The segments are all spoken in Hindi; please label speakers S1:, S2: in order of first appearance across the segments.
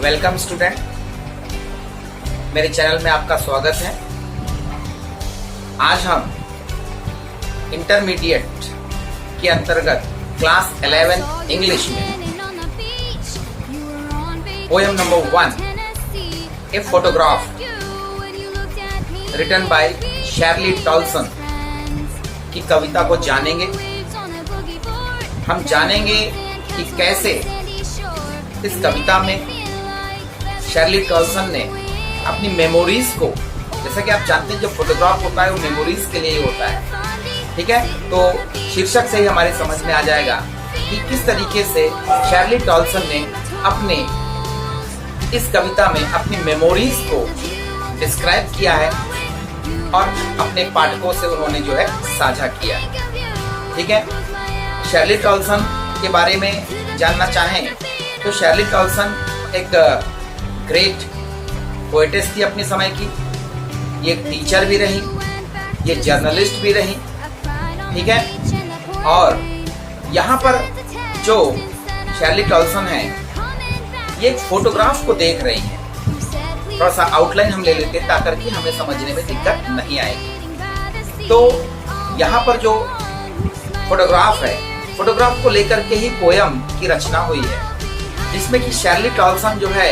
S1: वेलकम स्टूडेंट, मेरे चैनल में आपका स्वागत है। आज हम इंटरमीडिएट के अंतर्गत क्लास 11 इंग्लिश में poem number 1 a photograph written by Shirley Toulson की कविता को जानेंगे। हम जानेंगे कि कैसे इस कविता में शर्ली टॉल्सन ने अपनी मेमोरीज को, जैसा कि आप जानते हैं जब फोटोग्राफ होता है वो मेमोरीज के लिए ही होता है, ठीक है। तो शीर्षक से ही हमारे समझ में आ जाएगा कि किस तरीके से शर्ली टॉल्सन ने अपने इस कविता में अपनी मेमोरीज को डिस्क्राइब किया है और अपने पाठकों से उन्होंने जो है साझा किया है, ठीक है। शर्ली टॉल्सन के बारे में जानना चाहें तो शर्ली टॉल्सन एक ग्रेट पोएटेस थी अपने समय की। ये एक टीचर भी रही, ये जर्नलिस्ट भी रही, ठीक है। और यहाँ पर जो शर्ली टॉल्सन है ये एक फोटोग्राफ को देख रही है। थोड़ा सा आउटलाइन हम ले लेते हैं ताकि हमें समझने में दिक्कत नहीं आएगी। तो यहाँ पर जो फोटोग्राफ है, फोटोग्राफ को लेकर के ही पोयम की रचना हुई है, जिसमें कि शर्ली टॉल्सन जो है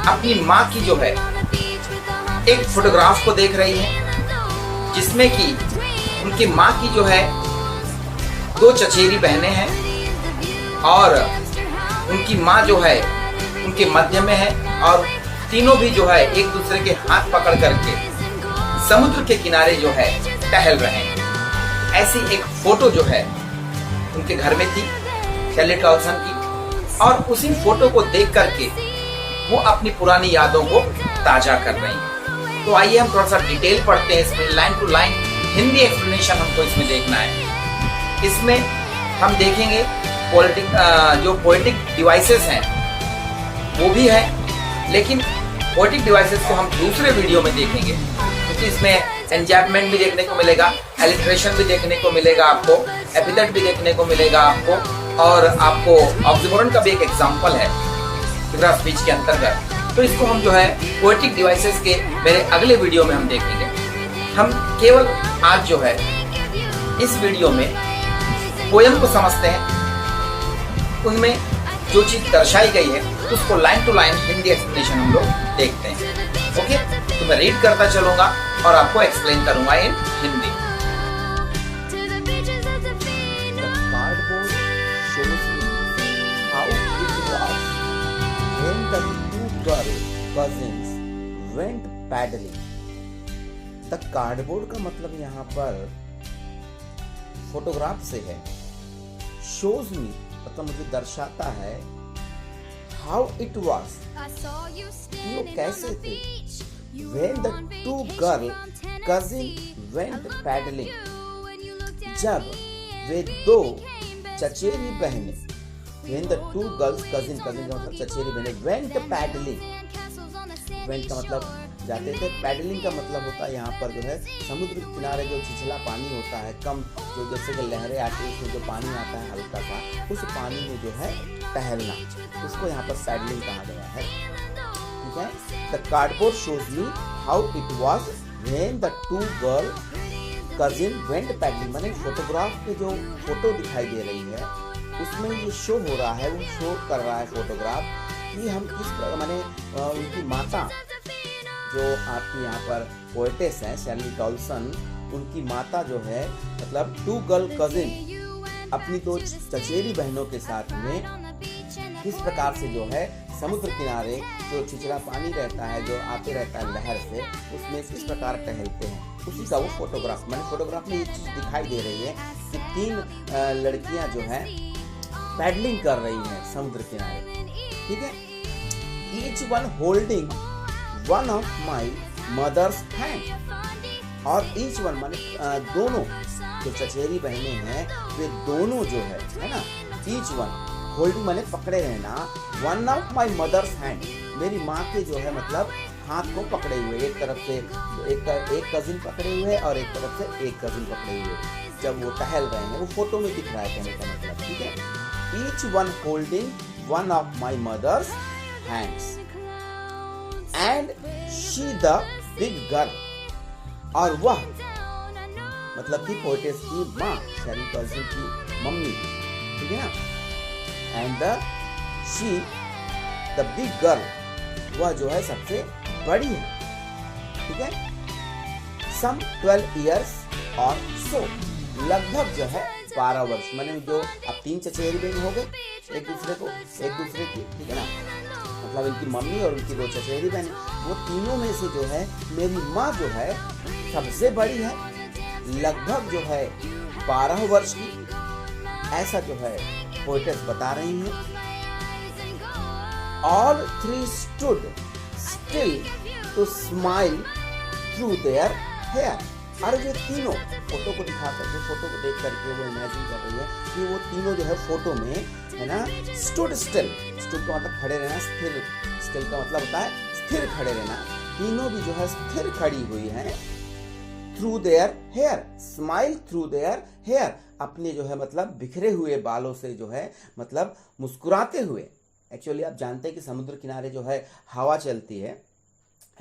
S1: अपनी माँ की जो है एक फोटोग्राफ को देख रही है, जिसमें कि उनकी माँ की जो है 2 चचेरी बहनें हैं और उनकी माँ जो है उनके मध्य में है और तीनों भी जो है एक दूसरे के हाथ पकड़ करके समुद्र के किनारे जो है टहल रहे हैं। ऐसी एक फोटो जो है उनके घर में थी शर्ली टॉल्सन की, और उसी फोटो को देख करके वो अपनी पुरानी यादों को ताजा कर रही हैं। तो आइए हम थोड़ा सा डिटेल पढ़ते हैं इसमें, line to line Hindi explanation हमको इसमें देखना है। इसमें हम देखेंगे जो पोएटिक डिवाइसेस हैं वो भी है, लेकिन पोएटिक डिवाइसेस को हम दूसरे वीडियो में देखेंगे, क्योंकि इसमें एन्जैम्पमेंट भी देखने को मिलेगा, एलिट्रेशन भी देखने को मिलेगा आपको, एपिथेट भी देखने को मिलेगा आपको, और आपको ऑक्सीमोरन का भी एक एग्जाम्पल है फिगर ऑफ स्पीच के अंतर्गत। तो इसको हम जो है पोएटिक डिवाइसेस के मेरे अगले वीडियो में हम देखेंगे। हम केवल आज जो है इस वीडियो में पोएम को समझते हैं, उनमें जो चीज दर्शाई गई है उसको line to line Hindi explanation हम लोग देखते हैं। ओके, तो मैं रीड करता चलूंगा और आपको एक्सप्लेन करूंगा इन Hindi.
S2: Cousins went paddling. The cardboard का मतलब यहाँ पर फोटोग्राफ से है। Shows me मतलब मुझे दर्शाता है how it was, कि वो कैसे थे। When the 2 girl cousins went paddling, जब वे 2 चचेरी बहनें, when the 2 girls cousin का मतलब चचेरी बहनें went paddling, वेंट का मतलब जाते थे, पैडलिंग का मतलब होता है यहाँ पर जो है समुद्र के किनारे जो छिछला पानी होता है, कम जो जैसे कि लहरें आती है उसमें जो पानी आता है हल्का सा, उस पानी में जो है टहलना, उसको यहाँ पर पैडलिंग कहा गया है, ठीक है। The cardboard shows me how it was when the 2 girl cousin went paddling, माने फोटोग्राफ की जो फोटो दिखाई दे रही है उसमें ये शो हो रहा है, वो शो कर रहा है फोटोग्राफ कि हम किस प्रकार, माने उनकी माता जो आपकी यहाँ पर पोएटेस है शर्ली टॉल्सन, उनकी माता जो है मतलब 2 गर्ल कजिन अपनी 2 चचेरी बहनों के साथ में किस प्रकार से जो है समुद्र किनारे जो छिछला पानी रहता है जो आते रहता है लहर से, उसमें किस प्रकार टहलते हैं, उसी का वो फोटोग्राफ, मैंने फोटोग्राफ में ये चीज दिखाई दे रही है कि 3 लड़कियां जो है पैडलिंग कर रही हैं समुद्र किनारे, ठीक है। Each one holding one of my mother's hand, और each one माने दोनों जो चचेरी बहनें हैं वे दोनों जो है ना, each one holding माने पकड़े रहना, one of my mother's hand, मेरी माँ के जो है मतलब हाथ को पकड़े हुए, एक तरफ से एक कजिन पकड़े हुए और एक तरफ से एक कजिन पकड़े हुए, जब वो टहल रहे हैं, वो फोटो में दिख रहा है कहने का मतलब, ठीक है। Each one holding one of my mother's hands and she the big girl, और वह मतलब कि पोएटेस की माँ, शेरली टॉल्सन की मम्मी, ठीक है ना। And she the big girl, वह जो है सबसे बड़ी है, ठीक है। सम 12 years और सो, लगभग जो है 12 वर्ष, मैंने जो अब 3 चचेरी बहन हो गए एक दूसरे की, ठीक है ना, मतलब इनकी मम्मी और उनकी 2 चचेरी बहन, वो तीनों में से जो है मेरी माँ जो है सबसे बड़ी है, लगभग जो है 12 वर्ष की, ऐसा जो है पोएटेस बता रही है। All three stood still to smile through their hair, और ये तीनों फोटो को दिखा करके, फोटो को देख करके वो इमेजिन कर रही है कि वो तीनों जो है फोटो में, है ना, stood still, stood का मतलब खड़े रहना, स्थिर, still का मतलब होता है स्थिर खड़े रहना, तीनों भी जो है स्थिर खड़ी हुई है। Through their hair, smile through their hair, अपने जो है मतलब बिखरे हुए बालों से जो है मतलब मुस्कुराते हुए। एक्चुअली आप जानते हैं कि समुद्र किनारे जो है हवा चलती है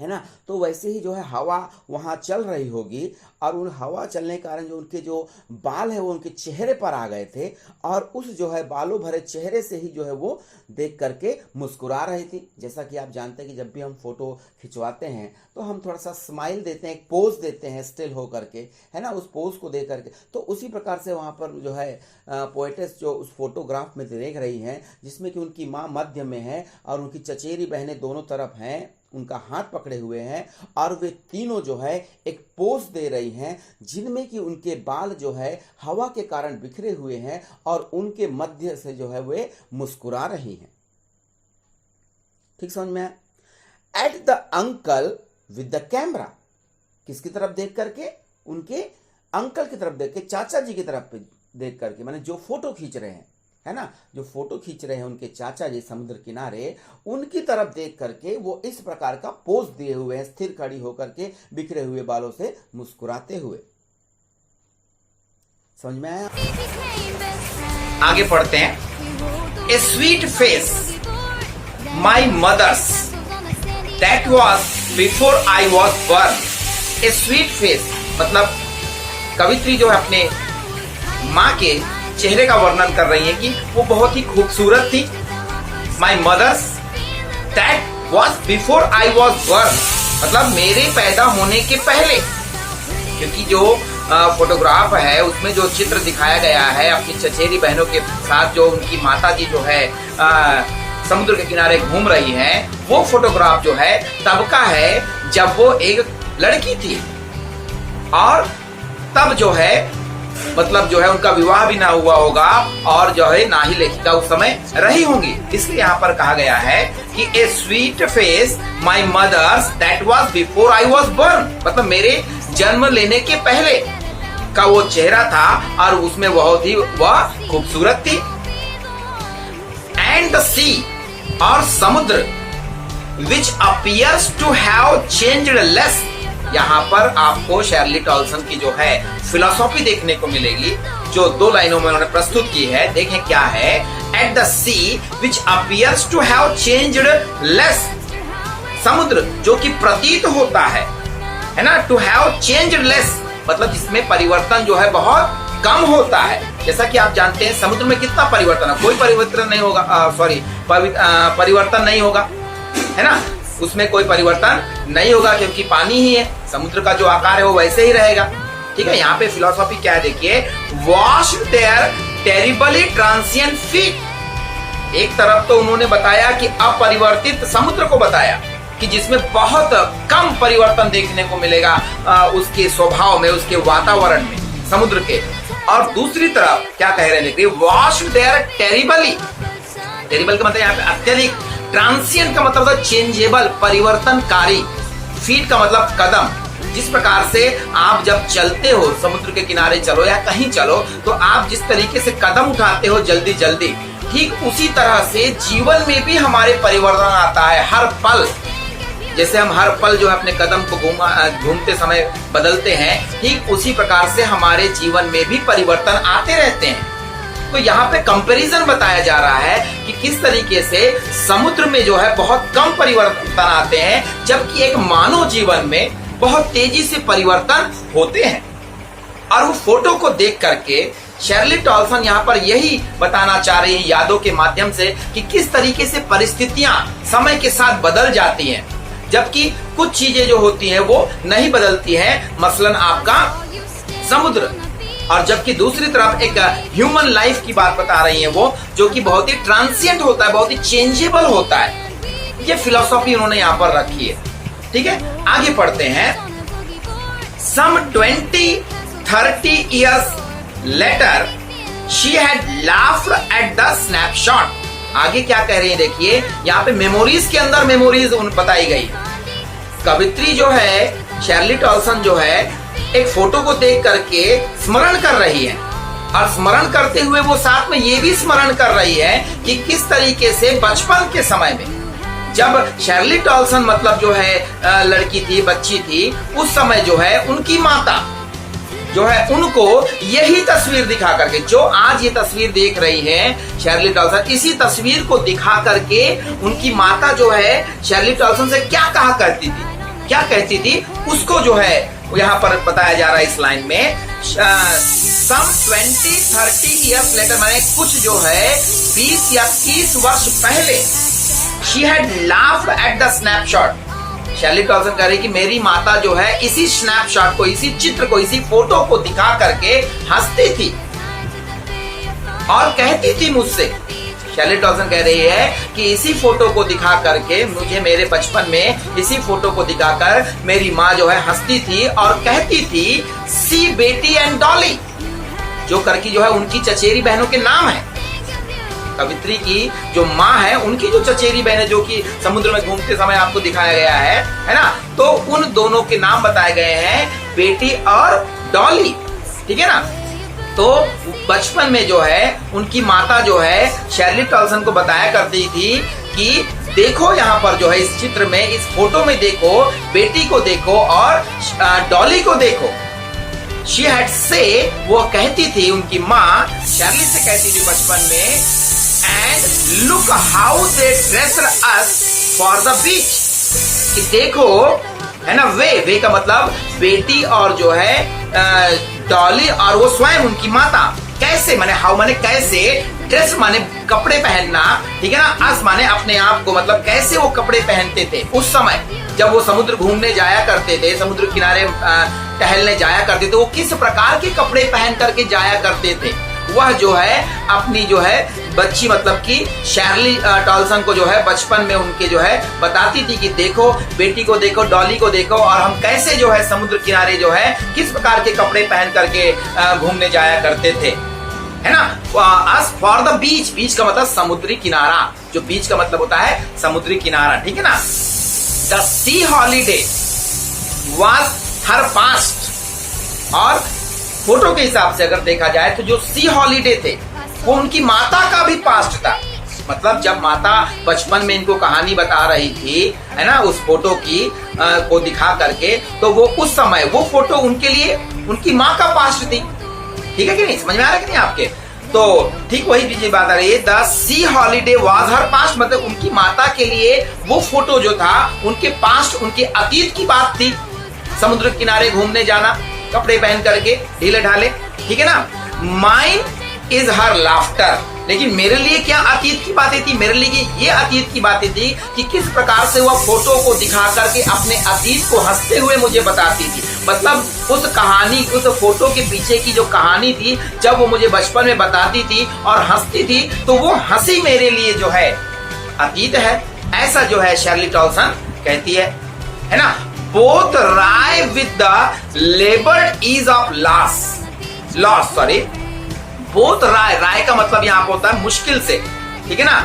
S2: ना, तो वैसे ही जो है हवा वहाँ चल रही होगी, और उन हवा चलने के कारण जो उनके जो बाल है वो उनके चेहरे पर आ गए थे, और उस जो है बालों भरे चेहरे से ही जो है वो देख करके मुस्कुरा रही थी। जैसा कि आप जानते हैं कि जब भी हम फोटो खिंचवाते हैं तो हम थोड़ा सा स्माइल देते हैं, एक पोज देते हैं स्टिल हो करके, है ना, उस पोज को देख करके। तो उसी प्रकार से वहाँ पर जो है पोएटेस जो उस फोटोग्राफ में देख रही हैं, जिसमें कि उनकी माँ मध्य में है और उनकी चचेरी बहनें दोनों तरफ हैं, उनका हाथ पकड़े हुए हैं, और वे तीनों जो है एक पोज दे रही हैं, जिनमें कि उनके बाल जो है हवा के कारण बिखरे हुए हैं, और उनके मध्य से जो है वे मुस्कुरा रही हैं। ठीक समझ में? At the uncle with the camera, किसकी तरफ देख करके? उनके अंकल की तरफ देख के, चाचा जी की तरफ देख करके, माने जो फोटो खींच रहे हैं, है ना, जो फोटो खींच रहे हैं उनके चाचा जी समुद्र किनारे, उनकी तरफ देख करके वो इस प्रकार का पोज दिए हुए हैं, स्थिर खड़ी होकर के बिखरे हुए बालों से मुस्कुराते हुए। समझ में आया?
S1: आगे पढ़ते हैं। A sweet face my mother's that was before I was born. A sweet face मतलब कवित्री जो है अपने माँ के चेहरे का वर्णन कर रही है कि वो बहुत ही खूबसूरत थी। My mother's that was before I was born, मतलब मेरे पैदा होने के पहले, क्योंकि जो फोटोग्राफ है उसमें जो चित्र दिखाया गया है अपनी चचेरी बहनों के साथ, जो उनकी माता जी जो है समुद्र के किनारे घूम रही है, वो फोटोग्राफ जो है तब का है जब वो एक लड़की थी, और तब जो है मतलब जो है उनका विवाह भी ना हुआ होगा, और जो है ना ही लेखिका उस समय रही होंगी। इसलिए यहाँ पर कहा गया है कि a sweet face my mother's that was before I was born, मतलब मेरे जन्म लेने के पहले का वो चेहरा था, और उसमें बहुत ही वह खूबसूरत थी। एंड द सी, और समुद्र, which appears to have changed less, यहाँ पर आपको शेरली टॉल्सन की जो है फिलॉसफी देखने को मिलेगी, जो 2 लाइनों में उन्होंने प्रस्तुत की है। देखें क्या है। At the sea which appears to have changed less, समुद्र जो कि प्रतीत होता है ना, टू हैव चेंज्ड लेस मतलब जिसमें परिवर्तन जो है बहुत कम होता है। जैसा कि आप जानते हैं समुद्र में कितना परिवर्तन है, कोई परिवर्तन नहीं होगा, परिवर्तन नहीं होगा, है ना, उसमें कोई परिवर्तन नहीं होगा क्योंकि पानी ही है, समुद्र का जो आकार है वो वैसे ही रहेगा। ठीक है, यहाँ पे फिलॉसफी क्या है देखिए। Wash their terribly transient feet, एक तरफ तो उन्होंने बताया कि अपरिवर्तित समुद्र को बताया कि जिसमें बहुत कम परिवर्तन देखने को मिलेगा उसके स्वभाव में, उसके वातावरण में, समुद्र के, और दूसरी तरफ क्या कह रहे हैं, वॉश देयर टेरिबली, टेरिबल का मतलब यहाँ पे अत्यधिक, ट्रांसिएंट का मतलब होता चेंजेबल, परिवर्तनकारी, फीट का मतलब कदम। जिस प्रकार से आप जब चलते हो, समुद्र के किनारे चलो या कहीं चलो, तो आप जिस तरीके से कदम उठाते हो जल्दी जल्दी, ठीक उसी तरह से जीवन में भी हमारे परिवर्तन आता है हर पल। जैसे हम हर पल जो है अपने कदम को घूमते समय बदलते हैं, ठीक उसी प्रकार से हमारे जीवन में भी परिवर्तन आते रहते हैं। तो यहाँ पे कंपैरिजन बताया जा रहा है कि किस तरीके से समुद्र में जो है बहुत कम परिवर्तन आते हैं, जबकि एक मानव जीवन में बहुत तेजी से परिवर्तन होते हैं। और वो फोटो को देख करके शेरली टॉल्सन यहाँ पर यही बताना चाह रही है यादों के माध्यम से कि किस तरीके से परिस्थितियां समय के साथ बदल जाती हैं, जबकि कुछ चीजें जो होती हैं वो नहीं बदलती हैं, मसलन आपका समुद्र। और जबकि दूसरी तरफ एक ह्यूमन लाइफ की बात बता रही है वो, जो कि बहुत ही ट्रांसिएंट होता है, बहुत ही चेंजेबल होता है। ये फिलॉसफी उन्होंने यहाँ पर रखी है। ठीक है, आगे पढ़ते हैं। Some 20-30 years later, she had laughed at the snapshot. आगे क्या कह रही है देखिए, यहाँ पे मेमोरीज के अंदर मेमोरीज बताई गई। कवित्री जो है शेरली टॉल्सन जो है एक फोटो को देख करके स्मरण कर रही है, और स्मरण करते हुए वो साथ में ये भी स्मरण कर रही है कि किस तरीके से बचपन के समय में जब शेरली टॉल्सन मतलब जो है लड़की थी, बच्ची थी, उस समय जो है उनकी माता जो है उनको यही तस्वीर दिखा करके, जो आज ये तस्वीर देख रही है शेरली टॉल्सन, इसी तस्वीर को दिखा करके उनकी माता जो है शेरली टॉल्सन से क्या कहा करती थी, क्या कहती थी, उसको जो है यहाँ पर बताया जा रहा है इस लाइन में। some 20-30 years later, माने कुछ जो है 20 या 30 वर्ष पहले, she had laughed at the snapshot. Shirley Toulson कह रही कि मेरी माता जो है इसी स्नैपशॉट को, इसी चित्र को, इसी फोटो को दिखा करके हंसती थी और कहती थी मुझसे। शेरली टॉल्सन कह रही है कि इसी फोटो को दिखा करके मुझे, मेरे बचपन में इसी फोटो को दिखाकर मेरी माँ जो है हंसती थी और कहती थी सी बेटी एंड डॉली, जो करके जो है उनकी चचेरी बहनों के नाम है। कवित्री की जो माँ है उनकी जो चचेरी बहन है, जो कि समुद्र में घूमते समय आपको दिखाया गया है ना, तो उन दोनों के नाम बताए गए हैं, बेटी और डॉली। ठीक है ना। तो बचपन में जो है उनकी माता जो है शेरली टॉल्सन को बताया करती थी कि देखो यहाँ पर जो है इस चित्र में, इस फोटो में देखो, बेटी को देखो और डॉली को देखो। She had say, वो कहती थी, उनकी माँ शेरली से कहती थी बचपन में, and look how they dressed us for the beach, कि देखो, है ना, वे का मतलब बेटी और जो है डॉली और वो स्वयं उनकी माता कैसे, माने हाउ माने कैसे, ड्रेस माने कपड़े पहनना, ठीक है ना, अस माने अपने आप को, मतलब कैसे वो कपड़े पहनते थे उस समय जब वो समुद्र घूमने जाया करते थे, समुद्र किनारे टहलने जाया करते थे, वो किस प्रकार के कपड़े पहन करके जाया करते थे। वह जो है अपनी जो है बच्ची मतलब कि शेरली टॉल्सन को जो है बचपन में उनके जो है बताती थी कि देखो बेटी को देखो, डॉली को देखो, और हम कैसे जो है समुद्र किनारे जो है किस प्रकार के कपड़े पहन करके घूमने जाया करते थे, है ना। अस फॉर द बीच, बीच का मतलब समुद्री किनारा, जो बीच का मतलब होता है समुद्री किनारा, ठीक है ना। The C holiday was her past, और फोटो के हिसाब से अगर देखा जाए तो जो सी हॉलीडे थे वो उनकी माता का भी पास्ट था। मतलब जब माता बचपन में इनको कहानी बता रही थी, है ना, उस फोटो की को दिखा करके, तो वो उस समय वो फोटो उनके लिए उनकी माँ का पास्ट थी। ठीक है कि नहीं, समझ में आ रहा है कि नहीं आपके। तो ठीक वही चीज बात आ रही है। The C holiday was her past, मतलब उनकी माता के लिए वो फोटो जो था उनके पास्ट, उनके अतीत की बात थी। समुद्र किनारे घूमने जाना, कपड़े पहन करके ढीले ढाले, ठीक है ना। माइन इज हर लाफ्टर, लेकिन मेरे लिए क्या अतीत की बातें थी, मेरे लिए ये अतीत की बातें थी कि किस प्रकार से वह फोटो को दिखा करके अपने अतीत को हंसते हुए मुझे बताती थी। मतलब उस कहानी, उस फोटो के पीछे की जो कहानी थी, जब वो मुझे बचपन में बताती थी और हंसती थी, तो वो हंसी मेरे लिए जो है अतीत है, ऐसा जो है शेरली टॉल्सन कहती है ना। Both rise with the laboured ease of loss, sorry, both rise का मतलब यहाँ पर होता है मुश्किल से, ठीक है ना।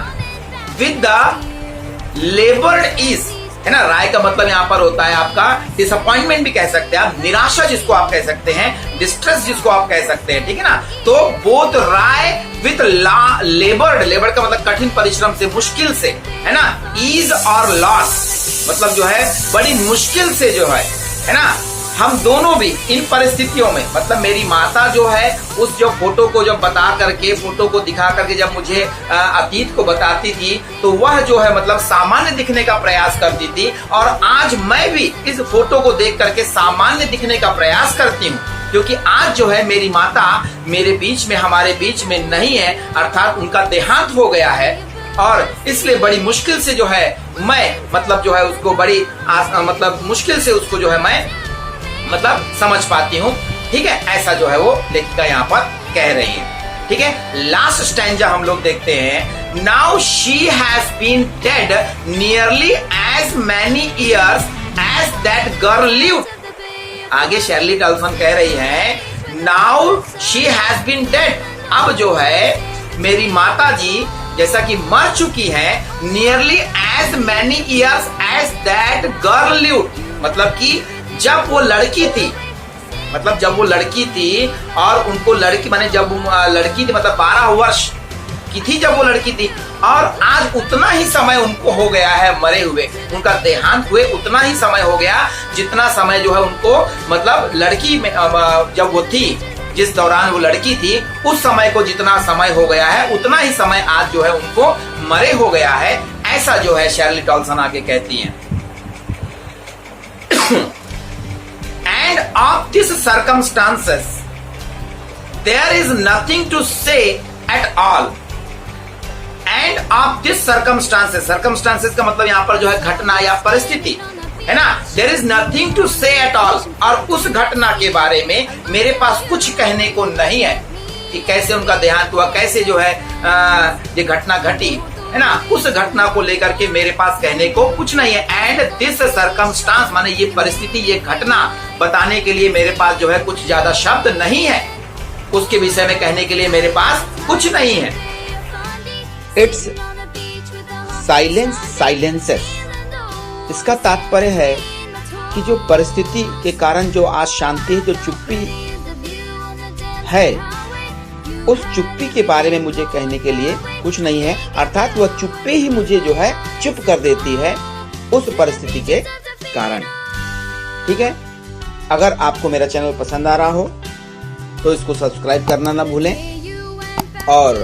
S1: विद द लेबर्ड ईज, है ना। राय का मतलब यहाँ पर होता है आपका डिसअपॉइंटमेंट भी कह सकते हैं आप, निराशा जिसको आप कह सकते हैं, डिस्ट्रेस जिसको आप कह सकते हैं, ठीक है ना। तो बोथ राय विथ लेबर्ड, लेबर्ड का मतलब कठिन परिश्रम से, मुश्किल से, है ना। ईज और लॉस मतलब जो है बड़ी मुश्किल से जो है ना। हम दोनों भी इन परिस्थितियों में, मतलब मेरी माता जो है उस जो फोटो को जब बता करके, फोटो को दिखा करके जब मुझे अतीत को बताती थी, तो वह जो है मतलब सामान्य दिखने का प्रयास करती थी। और आज मैं भी इस फोटो को देख करके सामान्य दिखने का प्रयास करती हूँ, क्योंकि आज जो है मेरी माता मेरे बीच में, हमारे बीच में नहीं है, अर्थात उनका देहांत हो गया है। और इसलिए बड़ी मुश्किल से जो है मैं मतलब जो है उसको बड़ी मतलब मुश्किल से उसको जो है मैं मतलब समझ पाती हूँ, ठीक है। ऐसा जो है वो लेखिका यहाँ पर कह रही है, ठीक है। लास्ट स्टैंजा हम लोग देखते हैं। Now she has been dead nearly as many years as that girl lived. आगे शेरली टॉल्सन कह रही है, now she has been dead, अब जो है मेरी माता जी जैसा कि मर चुकी है, nearly as many years as that girl lived, मतलब कि जब वो लड़की थी, मतलब जब वो लड़की थी और उनको लड़की माने जब लड़की थी मतलब 12 वर्ष की थी जब वो लड़की थी, और आज उतना ही समय उनको हो गया है मरे हुए, उनका देहांत हुए उतना ही समय हो गया जितना समय जो है उनको मतलब लड़की में जब वो थी, जिस दौरान वो लड़की थी उस समय को जितना समय हो गया है उतना ही समय आज जो है उनको मरे हो गया है। ऐसा जो है शेरली टॉल्सन आगे कहती हैं। And of these circumstances, there is nothing to say at all. And of these circumstances, circumstances का मतलब यहाँ पर जो है घटना या परिस्थिति, है ना। There is nothing to say at all. और उस घटना के बारे में मेरे पास कुछ कहने को नहीं है कि कैसे उनका देहांत हुआ, कैसे जो है ये घटना घटी, है ना। उस घटना को लेकर के मेरे पास कहने को कुछ नहीं है। एंड दिस सर्कमस्टांस माने ये परिस्थिति, ये घटना बताने के लिए मेरे पास जो है कुछ ज्यादा शब्द नहीं है, उसके विषय में कहने के लिए मेरे पास कुछ नहीं है।
S2: इट्स साइलेंस साइलेंसेस, इसका तात्पर्य है कि जो परिस्थिति के कारण जो आज शांति, जो चुप्पी है, उस चुप्पी के बारे में मुझे कहने के लिए कुछ नहीं है, अर्थात वह चुप्पी ही मुझे जो है चुप कर देती है उस परिस्थिति के कारण, ठीक है। अगर आपको मेरा चैनल पसंद आ रहा हो तो इसको सब्सक्राइब करना ना भूलें और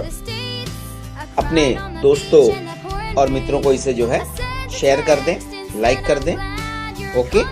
S2: अपने दोस्तों और मित्रों को इसे जो है शेयर कर दें, लाइक कर दें। ओके।